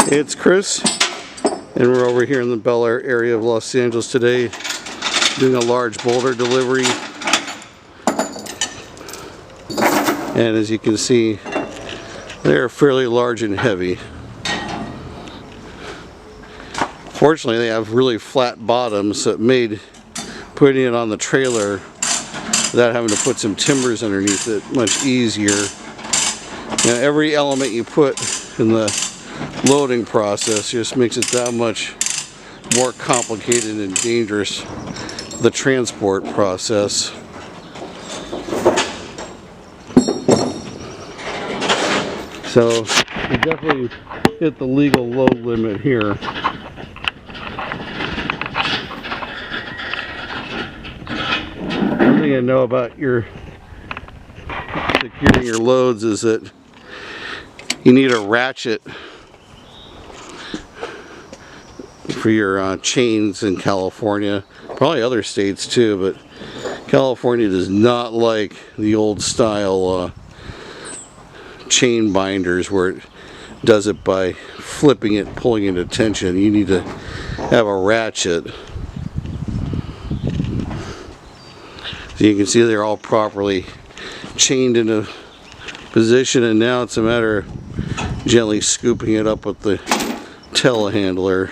It's Chris, and we're over here in the Bel Aire area of Los Angeles today doing a large boulder delivery. And as you can see, they're fairly large and heavy. Fortunately, they have really flat bottoms, so it made putting it on the trailer without having to put some timbers underneath it much easier. Now, every element you put in the loading process just makes it that much more complicated and dangerous, the transport process. So we definitely hit the legal load limit here. One thing I know about your securing your loads is that you need a ratchet for your chains in California, probably other states too, but California does not like the old style chain binders where it does it by flipping it, pulling it at tension. You need to have a ratchet. So you can see they're all properly chained into position, and now it's a matter of gently scooping it up with the telehandler.